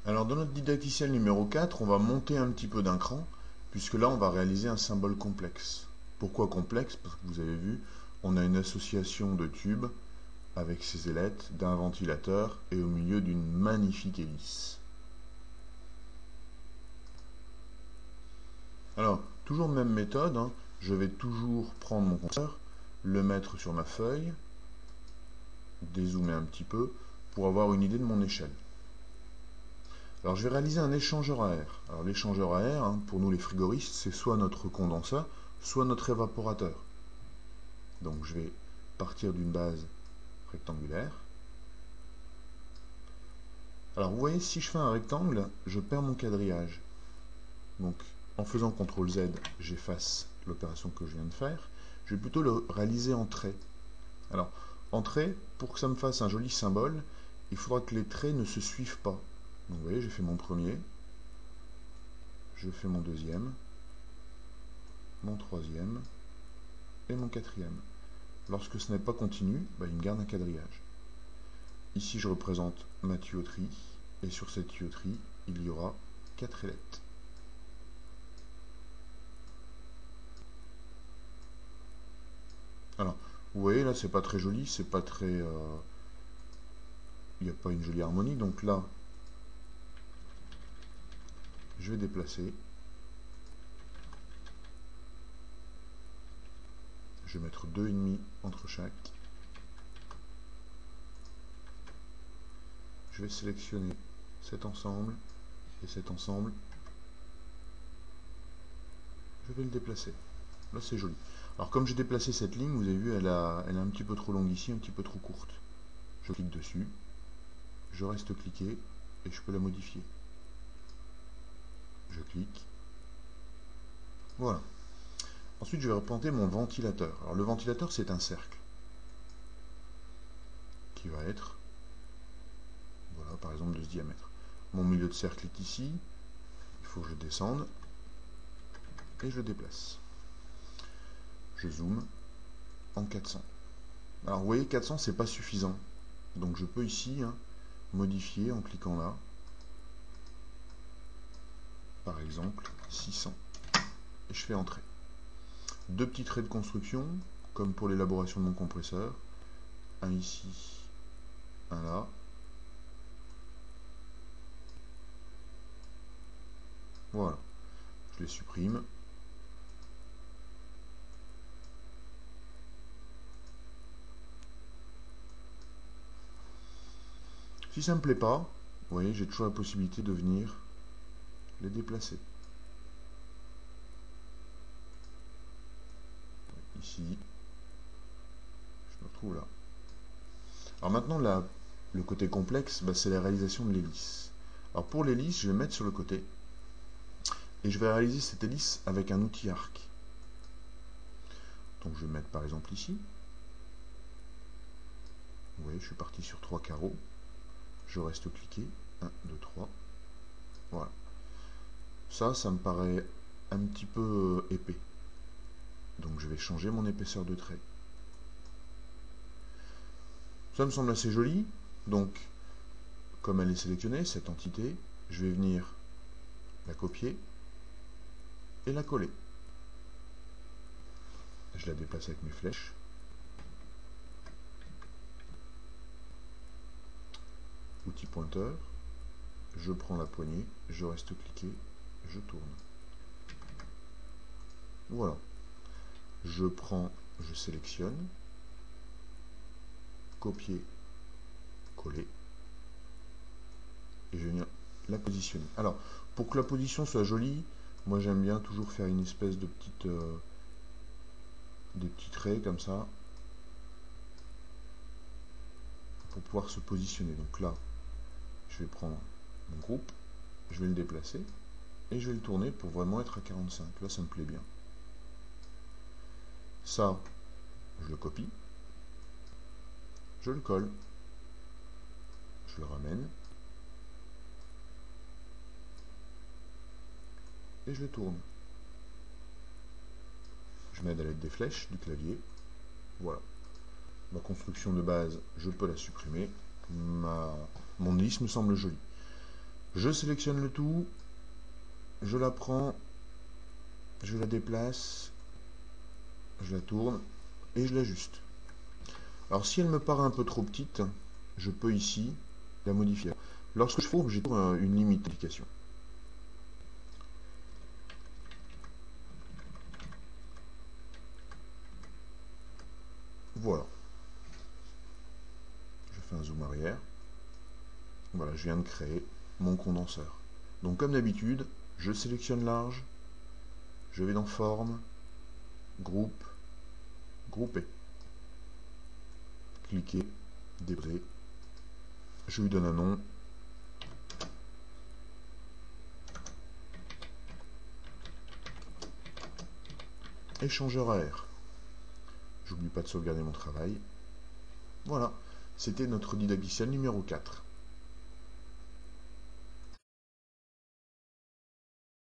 Alors dans notre didacticiel numéro 4, on va monter un petit peu d'un cran, puisque là on va réaliser un symbole complexe. Pourquoi complexe? Parce que vous avez vu, on a une association de tubes avec ses ailettes, d'un ventilateur et au milieu d'une magnifique hélice. Alors, toujours même méthode, hein, je vais toujours prendre mon curseur, le mettre sur ma feuille, dézoomer un petit peu, pour avoir une idée de mon échelle. Alors je vais réaliser un échangeur à air. Alors l'échangeur à air, hein, pour nous les frigoristes, c'est soit notre condenseur, soit notre évaporateur. Donc je vais partir d'une base rectangulaire. Alors vous voyez, si je fais un rectangle, je perds mon quadrillage. Donc en faisant CTRL Z, j'efface l'opération que je viens de faire. Je vais plutôt le réaliser en trait. Alors en trait, pour que ça me fasse un joli symbole, il faudra que les traits ne se suivent pas. Donc vous voyez, j'ai fait mon premier, je fais mon deuxième, mon troisième et mon quatrième. Lorsque ce n'est pas continu, il me garde un quadrillage. Ici, je représente ma tuyauterie, et sur cette tuyauterie, il y aura 4 ailettes. Alors, vous voyez, là, c'est pas très joli, c'est pas très... il n'y a pas une jolie harmonie, donc là, je vais déplacer. Je vais mettre 2,5 entre chaque. Je vais sélectionner cet ensemble et cet ensemble. Je vais le déplacer. Là, c'est joli. Alors, comme j'ai déplacé cette ligne, vous avez vu, elle est un petit peu trop longue ici, un petit peu trop courte. Je clique dessus, je reste cliqué et je peux la modifier. Je clique. Voilà. Ensuite, je vais représenter mon ventilateur. Alors, le ventilateur, c'est un cercle qui va être, voilà, par exemple, de ce diamètre. Mon milieu de cercle est ici. Il faut que je descende et je le déplace. Je zoome en 400. Alors, vous voyez, 400, c'est pas suffisant. Donc, je peux ici modifier en cliquant là. Par exemple, 600. Et je fais entrer. Deux petits traits de construction, comme pour l'élaboration de mon compresseur. Un ici, un là. Voilà. Je les supprime. Si ça ne me plaît pas, vous voyez, j'ai toujours la possibilité de venir les déplacer. Ici, je me retrouve là. Alors maintenant, le côté complexe, c'est la réalisation de l'hélice. Alors pour l'hélice, je vais mettre sur le côté et je vais réaliser cette hélice avec un outil arc. Donc je vais mettre par exemple ici. Vous voyez, je suis parti sur 3 carreaux. Je reste cliqué. 1, 2, 3. Voilà. Ça me paraît un petit peu épais. Donc je vais changer mon épaisseur de trait. Ça me semble assez joli. Donc, comme elle est sélectionnée, cette entité, je vais venir la copier et la coller. Je la déplace avec mes flèches. Outil pointeur. Je prends la poignée, je reste cliqué, je tourne. Voilà. Je prends, je sélectionne, copier, coller, et je viens la positionner. Alors, pour que la position soit jolie, moi j'aime bien toujours faire une espèce de petite, des petits traits comme ça, pour pouvoir se positionner. Donc là, je vais prendre mon groupe, je vais le déplacer, et je vais le tourner pour vraiment être à 45. Là, ça me plaît bien. Ça, je le copie, je le colle, je le ramène, et je le tourne. Je m'aide à l'aide des flèches du clavier. Voilà. Ma construction de base, je peux la supprimer. Mon hélice me semble jolie. Je sélectionne le tout, je la prends, je la déplace, je la tourne et je l'ajuste. Alors si elle me paraît un peu trop petite, je peux ici la modifier. Lorsque je fourbe, j'ai une limite d'application. Voilà. Je fais un zoom arrière. Voilà, je viens de créer mon condenseur. Donc comme d'habitude, je sélectionne large, je vais dans Forme, Groupe, Grouper. Cliquez, débrayez. Je lui donne un nom. Échangeur à air. J'oublie pas de sauvegarder mon travail. Voilà, c'était notre didacticiel numéro 4.